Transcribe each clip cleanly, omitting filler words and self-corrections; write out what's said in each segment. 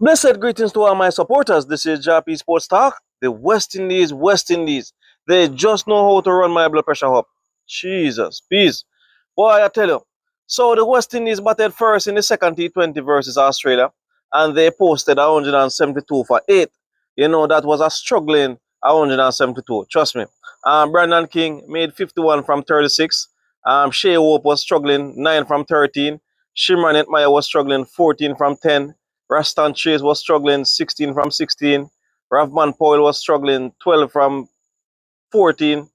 Blessed greetings to all my supporters. This is Jah-P Sports Talk. The West Indies. They just know how to run my blood pressure up. Jesus, peace. Boy, I tell you. So the West Indies batted first in the second T20 versus Australia, and they posted 172 for 8. You know, that was a struggling 172. Trust me. Brandon King made 51 from 36. Shea Hope was struggling 9 from 13. Shimron Hetmeyer was struggling 14 from 10. Raston Chase was struggling 16 from 16. Ravman Powell was struggling 12 from 14.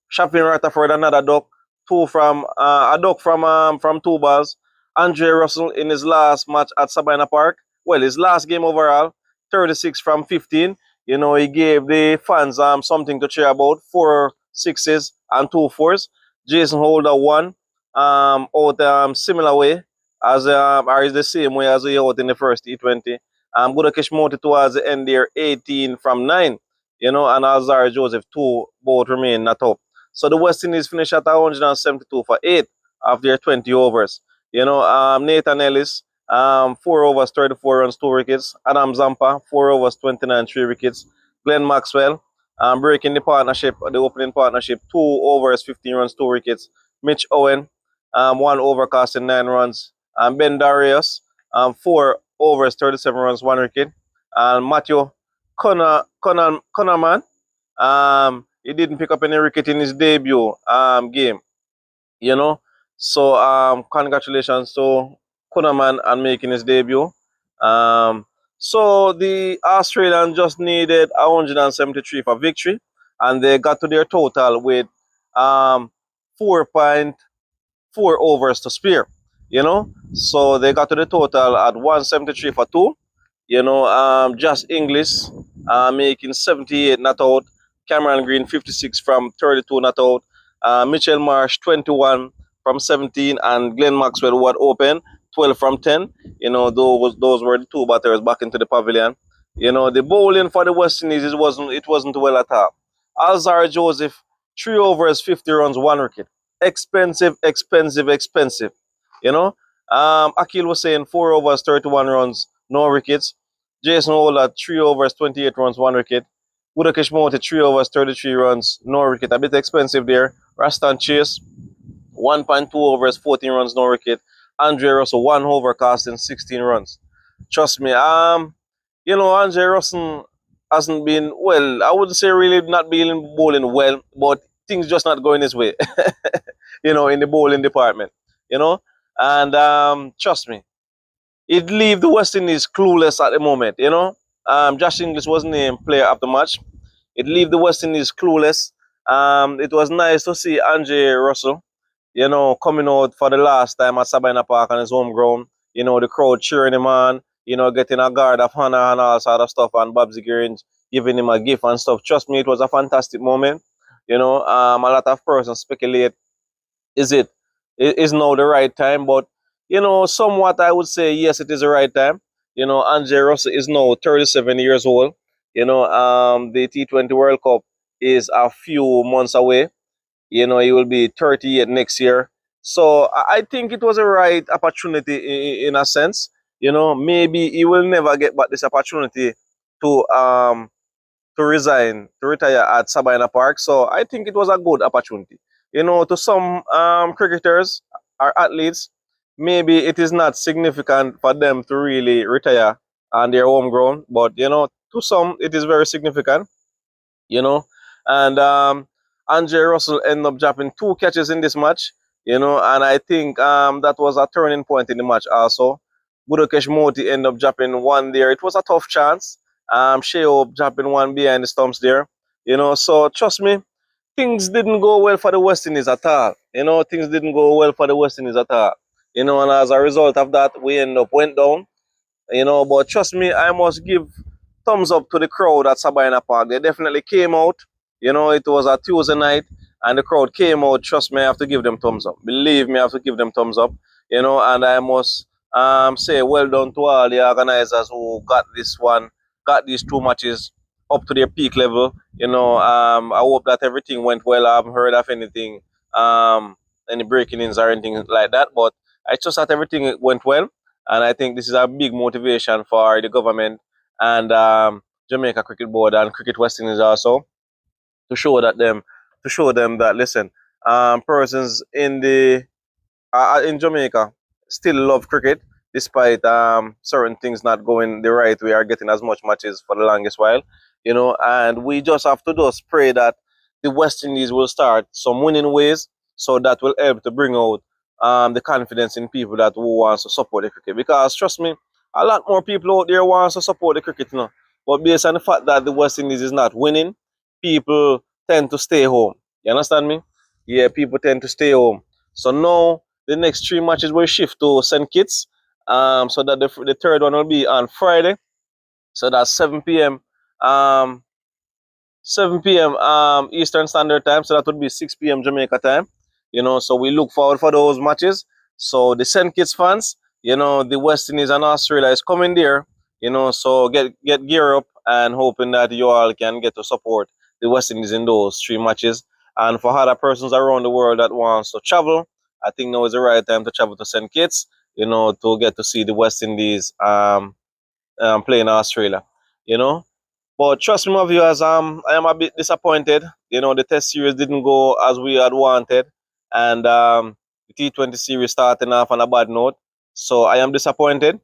Chaplin Rutherford another duck, two from a duck from 2 balls. Andre Russell in his last match at Sabina Park, well, his last game overall, 36 from 15. You know, he gave the fans something to cheer about. 4 sixes and 2 fours. Jason Holder won out similar way as or is the same way as he out in the first T20. Budakesh Moti towards the end there, 18 from 9. You know, and Azar Joseph, 2 both remain not up. So the West Indies finished at 172 for 8 of their 20 overs. You know, Nathan Ellis, 4 overs, 34 runs, 2 wickets. Adam Zampa, 4 overs, 29, 3 wickets. Glenn Maxwell, breaking the partnership, the opening partnership, 2 overs, 15 runs, 2 wickets. Mitch Owen, 1 over, casting 9 runs. Ben Darius, 4 overs, 37 runs, 1 wicket. And Matthew Connerman, he didn't pick up any wicket in his debut game, you know. So congratulations to Connerman on making his debut. So the Australians just needed 173 for victory, and they got to their total with 4.4 overs to spare, you know. So they got to the total at 173 for 2. You know, Josh Inglis making 78 not out. Cameron Green 56 from 32 not out. Mitchell Marsh 21 from 17, and Glenn Maxwell wide open 12 from 10. You know, those were the 2 batters back into the pavilion. You know, the bowling for the West Indies it wasn't well at all. Alzar Joseph 3 overs 50 runs 1 wicket. Expensive. You know, Akil was saying 4 overs 31 runs, no wickets. Jason Holder, 3 overs, 28 runs, 1 wicket. Budakesh Moti, 3 overs, 33 runs, no wicket. A bit expensive there. Raston Chase, 1.2 overs, 14 runs, no wicket. Andre Russell, 1 over, casting 16 runs. Trust me, you know, Andre Russell hasn't been, well, I wouldn't say really not been bowling well, but things just not going his way, you know, in the bowling department, you know. And trust me, it leave the West Indies clueless at the moment, you know. Josh Inglis was named player of the match. It leave the West Indies clueless. It was nice to see Andre Russell, you know, coming out for the last time at Sabina Park on his home ground. You know, the crowd cheering him on, you know, getting a guard of honor and all sort of stuff, and Babsy Grange giving him a gift and stuff. Trust me, it was a fantastic moment. You know, a lot of persons speculate, is now the right time, but you know, somewhat I would say yes, it is the right time. You know, Andre Russell is now 37 years old. You know, the T20 World Cup is a few months away. You know, he will be 38 next year. So I think it was a right opportunity in a sense. You know, maybe he will never get back this opportunity to resign, to retire at Sabina Park. So I think it was a good opportunity. You know, to some cricketers or athletes, maybe it is not significant for them to really retire on their home ground, but you know, to some it is very significant. You know, and Andre Russell ended up dropping 2 catches in this match. You know, and I think that was a turning point in the match also. Budakesh Moti ended up dropping 1 there. It was a tough chance. Shea Hope dropping 1 behind the stumps there. You know, so trust me, things didn't go well for the West Indies at all. You know, things didn't go well for the West Indies at all. You know, and as a result of that, we went down. You know, but trust me, I must give thumbs up to the crowd at Sabina Park. They definitely came out. You know, it was a Tuesday night, and the crowd came out. Trust me, I have to give them thumbs up. Believe me, I have to give them thumbs up. You know, and I must say well done to all the organizers who got these 2 matches up to their peak level. You know, I hope that everything went well. I haven't heard of anything, any breaking-ins or anything like that, but I trust that everything went well. And I think this is a big motivation for the government and Jamaica Cricket Board and Cricket West Indies also to show them that listen, persons in Jamaica still love cricket despite certain things not going the right way or getting as much matches for the longest while, and we just have to just pray that the West Indies will start some winning ways so that will help to bring out the confidence in people that who wants to support the cricket, because trust me, a lot more people out there wants to support the cricket, but based on the fact that the West Indies is not winning, people tend to stay home. You understand me? Yeah, people tend to stay home. So now the next 3 matches will shift to St. Kitts. So that the third one will be on Friday. So that's 7 p.m. 7 p.m. Eastern Standard Time. So that would be 6 p.m. Jamaica time. So we look forward for those matches. So the St. Kitts fans, the West Indies and Australia is coming there. So get gear up and hoping that you all can get to support the West Indies in those 3 matches. And for other persons around the world that wants to travel, I think now is the right time to travel to St. Kitts, to get to see the West Indies play in Australia. You know, but trust me, my viewers, I am a bit disappointed. The Test series didn't go as we had wanted, and the T20 series starting off on a bad note. So I am disappointed.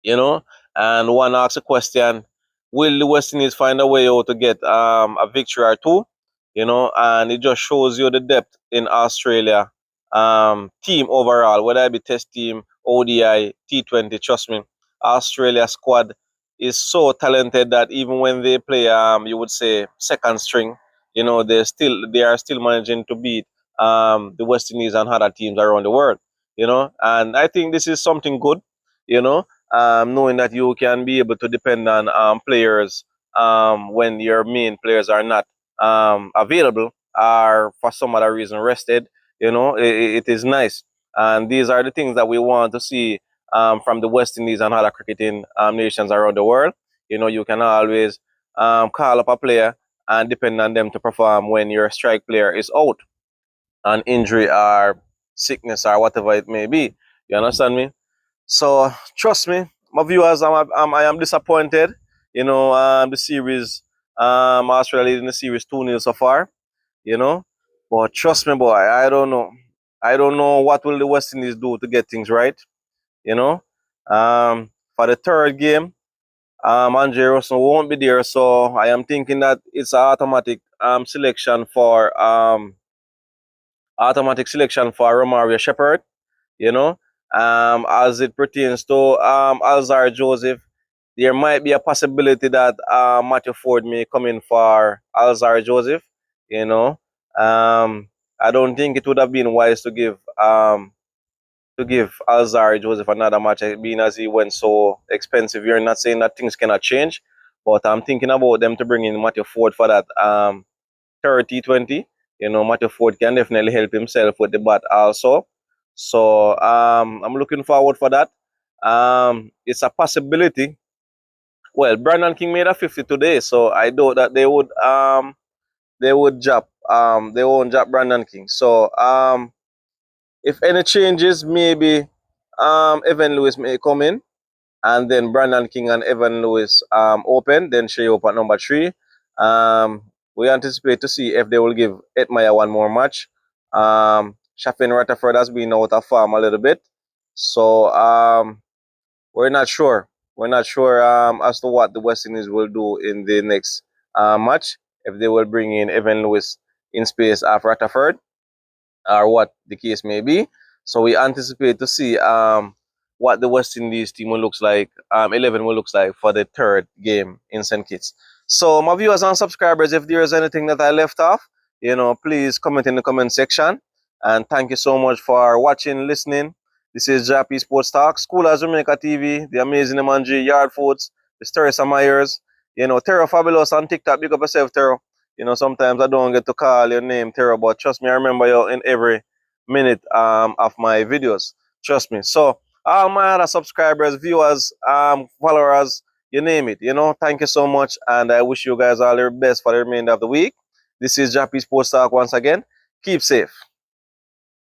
you know, and one asks a question, will the West Indies find a way out to get a victory or two? And it just shows you the depth in Australia team overall, whether it be test team, ODI, T20, trust me, Australia squad is so talented that even when they play you would say second string, they are still managing to beat the West Indies and other teams around the world, and I think this is something good, you know, knowing that you can be able to depend on players when your main players are not available or for some other reason rested. It is nice. And these are the things that we want to see from the West Indies and other cricketing nations around the world. You can always call up a player and depend on them to perform when your strike player is out on injury or sickness or whatever it may be. You understand me? So trust me, my viewers, I am disappointed. The series, Australia leading the series 2-0 so far. You know, but trust me, boy, I don't know. I don't know what will the West Indies do to get things right. You know, for the third game, Andre Russell won't be there, so I am thinking that it's an automatic selection for Romario Shepherd. You know, as it pertains to Alzar Joseph, there might be a possibility that Matthew Ford may come in for Alzar Joseph. You know, I don't think it would have been wise to give Alzar Joseph another match, being as he went so expensive. You're not saying that things cannot change, but I'm thinking about them to bring in Matthew Ford for that 30-20. Matthew Ford can definitely help himself with the bat also. So I'm looking forward for that. It's a possibility. Well, Brandon King made a 50 today, so I doubt that they would drop they won't drop Brandon King. So if any changes, maybe Evan Lewis may come in, and then Brandon King and Evan Lewis open, then Shea up at number 3. We anticipate to see if they will give Etmaya one more match. Shafin Rutherford has been out of form a little bit, so we're not sure. We're not sure as to what the West Indies will do in the next match. If they will bring in Evan Lewis in space after Rutherford, or what the case may be. So we anticipate to see what the West Indies team will looks like, 11 will looks like for the third game in St. Kitts. So my viewers and subscribers, if there is anything that I left off, please comment in the comment section. And thank you so much for watching, listening. This is Jah-P Sports Talk, School of Jamaica TV, the amazing Emanji, Yard Foods, the Teresa Myers, Terra Fabulous on TikTok. Big up yourself, Terra. Sometimes I don't get to call your name, Terra, but trust me, I remember you in every minute of my videos. Trust me. So all my other subscribers, viewers, followers, you name it, thank you so much, and I wish you guys all the best for the remainder of the week. This is Jah-P Sports Talk once again. Keep safe.